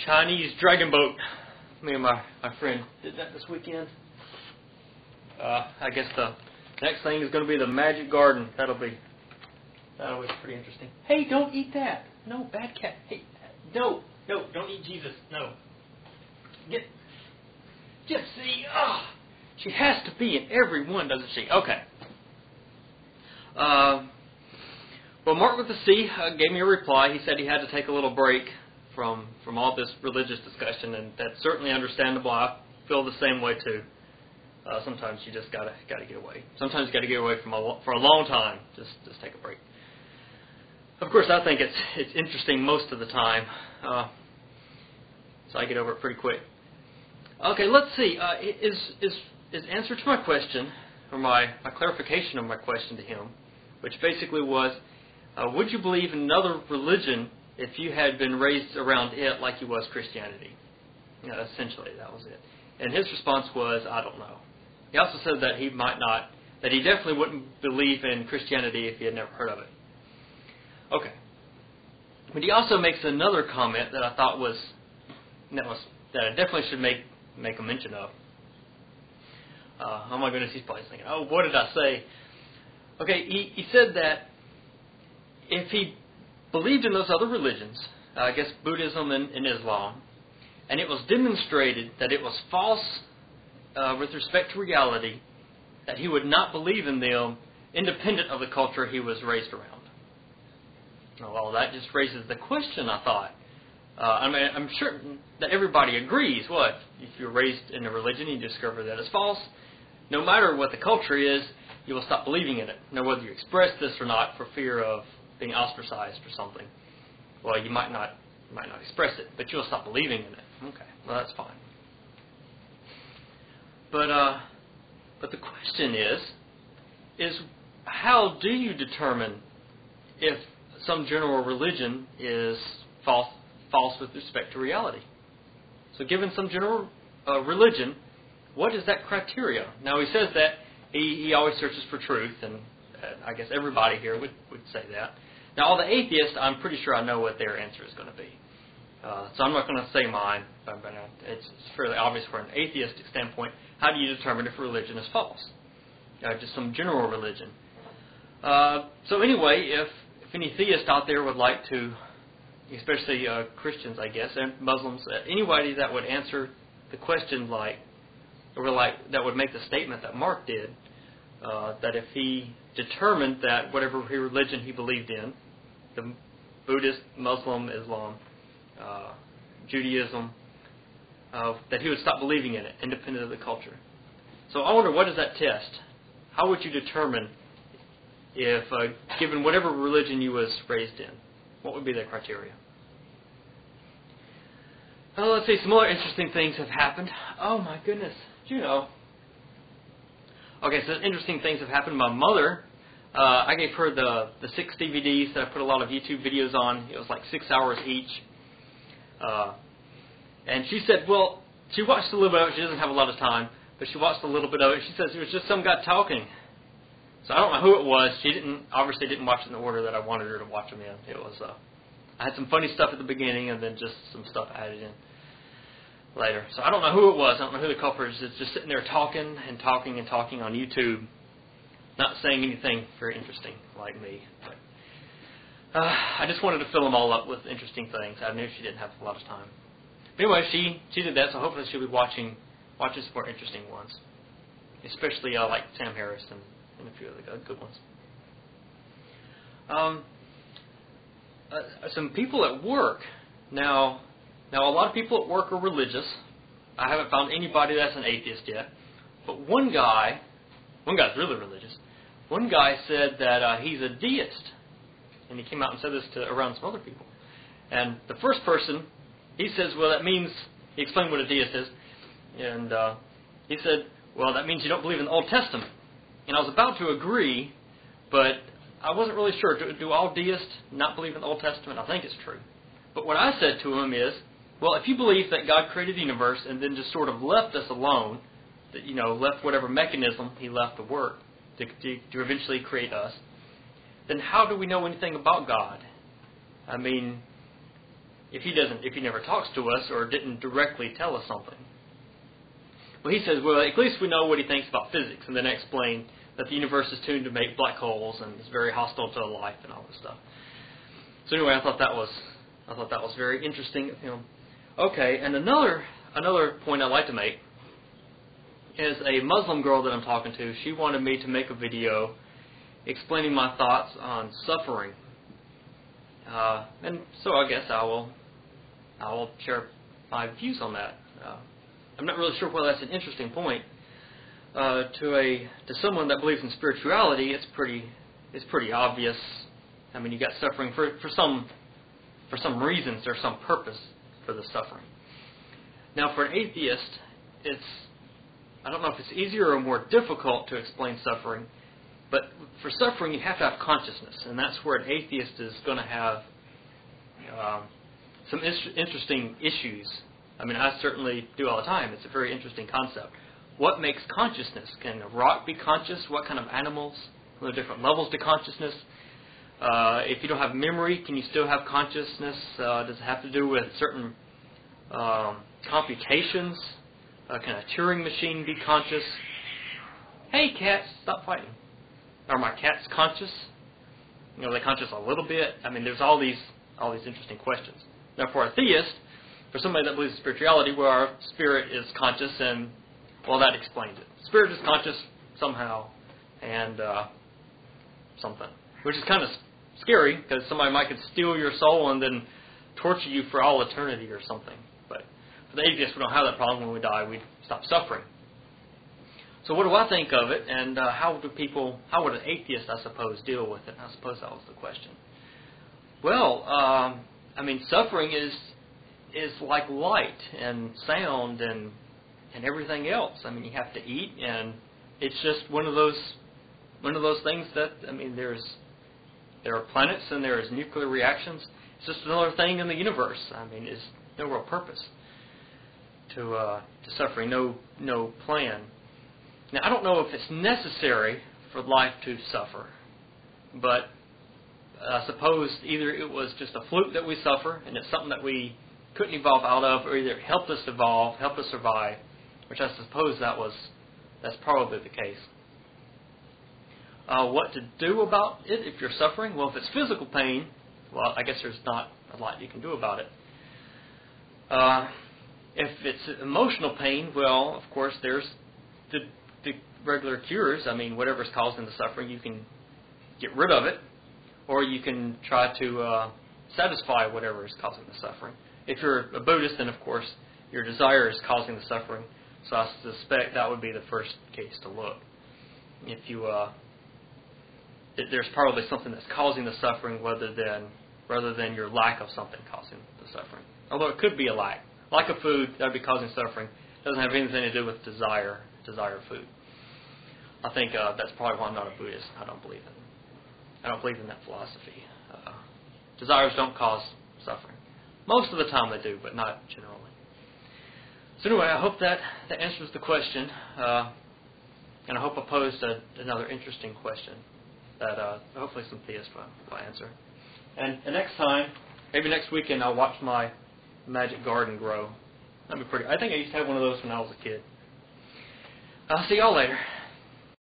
Chinese dragon boat. Me and my friend did that this weekend. I guess the next thing is going to be the magic garden. That'll be pretty interesting. Hey, don't eat that. No, bad cat. Hey, no, don't eat Jesus. No. Get Gypsy. She has to be in every one, doesn't she? Okay. Well, marcwithacee gave me a reply. He said he had to take a little break from all this religious discussion, and that's certainly understandable. I feel the same way too. Sometimes you just gotta get away. Sometimes you gotta get away for a long time. Just take a break. Of course, I think it's interesting most of the time, so I get over it pretty quick. Okay, let's see. Is answer to my question, or my clarification of my question to him, which basically was, would you believe in another religion if you had been raised around it like you was Christianity? Essentially, that was it. And his response was, I don't know. He also said that that he definitely wouldn't believe in Christianity if he had never heard of it. Okay. But he also makes another comment that I thought that I definitely should make a mention of. Oh my goodness, he's probably thinking, oh, what did I say? Okay, he said that if he believed in those other religions, I guess Buddhism and Islam, and it was demonstrated that it was false with respect to reality, that he would not believe in them independent of the culture he was raised around. Well, that just raises the question, I thought. I'm sure that everybody agrees, if you're raised in a religion and you discover that it's false, no matter what the culture is, you will stop believing in it. Now, whether you express this or not for fear of being ostracized or something, well, you might not express it, but you'll stop believing in it. Okay, well, that's fine. But the question is how do you determine if some general religion is false with respect to reality? So given some general religion, what is that criteria? Now, he says that he always searches for truth, and I guess everybody here would say that. Now, all the atheists, I'm pretty sure I know what their answer is going to be. So I'm not going to say mine, but it's fairly obvious from an atheistic standpoint. How do you determine if a religion is false? Just some general religion. So anyway, if any theist out there would like to, especially Christians, I guess, and Muslims, anybody that would answer the question that would make the statement that Mark did, that if he determined that whatever religion he believed in, the Buddhist, Muslim, Islam, Judaism, that he would stop believing in it, independent of the culture. So I wonder, what is that test? How would you determine if, given whatever religion you was raised in, what would be the criteria? Well, let's see, some other interesting things have happened. Oh my goodness, Juno. Okay, so interesting things have happened. My mother, I gave her the 6 DVDs that I put a lot of YouTube videos on. It was like 6 hours each. And she said, well, she watched a little bit of it. She doesn't have a lot of time, but she watched a little bit of it. She says it was just some guy talking. So I don't know who it was. She obviously didn't watch it in the order that I wanted her to watch them in. It was I had some funny stuff at the beginning and then just some stuff added in later. So I don't know who it was. I don't know who the culprit is. It's just sitting there talking and talking and talking on YouTube, not saying anything very interesting like me. But, I just wanted to fill them all up with interesting things. I knew she didn't have a lot of time. But anyway, she did that, so hopefully she'll be watching some more interesting ones, especially like Sam Harris and a few other good ones. Some people at work. Now a lot of people at work are religious. I haven't found anybody that's an atheist yet. But one guy's really religious. One guy said that he's a deist. And he came out and said this around some other people. And the first person, he says, well, that means, he explained what a deist is. And he said, well, that means you don't believe in the Old Testament. And I was about to agree, but I wasn't really sure. Do all deists not believe in the Old Testament? I think it's true. But what I said to him is, well, if you believe that God created the universe and then just sort of left us alone, that left whatever mechanism he left to work to eventually create us, then how do we know anything about God? I mean, if he never talks to us or didn't directly tell us something? Well, he says, well, at least we know what he thinks about physics, and then I explain that the universe is tuned to make black holes and is very hostile to life and all this stuff. So anyway, I thought that was very interesting of him. Okay, and another point I'd like to make is a Muslim girl that I'm talking to. She wanted me to make a video explaining my thoughts on suffering, and so I guess I will share my views on that. I'm not really sure whether that's an interesting point. To someone that believes in spirituality, it's pretty obvious. I mean, you got suffering for some reasons. There's some purpose for the suffering. Now, for an atheist, I don't know if it's easier or more difficult to explain suffering, but for suffering you have to have consciousness, and that's where an atheist is going to have some interesting issues. I mean, I certainly do all the time. It's a very interesting concept. What makes consciousness? Can a rock be conscious? What kind of animals? What are the different levels to consciousness? If you don't have memory, can you still have consciousness? Does it have to do with certain computations? Can a Turing machine be conscious? Hey, cats, stop fighting. Are my cats conscious? Are they conscious a little bit? I mean, there's all these interesting questions. Now, for a theist, for somebody that believes in spirituality, well, our spirit is conscious, and well, that explains it. Spirit is conscious somehow, and something, which is kind of scary because somebody might could steal your soul and then torture you for all eternity or something. But for the atheists, we don't have that problem. When we die, we stop suffering. So what do I think of it, and how would an atheist, I suppose, deal with it? I suppose that was the question. Well, I mean, suffering is like light and sound and everything else. I mean, you have to eat, and it's just one of those things that, I mean, there are planets and there is nuclear reactions. It's just another thing in the universe. I mean, there's no real purpose to suffering, no plan. Now, I don't know if it's necessary for life to suffer, but I suppose either it was just a fluke that we suffer, and it's something that we couldn't evolve out of, or either it helped us evolve, helped us survive, which I suppose that's probably the case. What to do about it if you're suffering? Well, if it's physical pain, well, I guess there's not a lot you can do about it. If it's emotional pain, well, of course, there's the regular cures. I mean, whatever's causing the suffering, you can get rid of it, or you can try to satisfy whatever is causing the suffering. If you're a Buddhist, then, of course, your desire is causing the suffering, so I suspect that would be the first case to look. If you there's probably something that's causing the suffering rather than your lack of something causing the suffering. Although it could be a lack of food that would be causing suffering. It doesn't have anything to do with desire of food. I think that's probably why I'm not a Buddhist. I don't believe in that philosophy. Desires don't cause suffering. Most of the time they do, but not generally. So anyway, I hope that answers the question, and I hope I posed another interesting question that hopefully some theists will answer. And next time, maybe next weekend, I'll watch my magic garden grow. That'd be pretty. I think I used to have one of those when I was a kid. I'll see y'all later.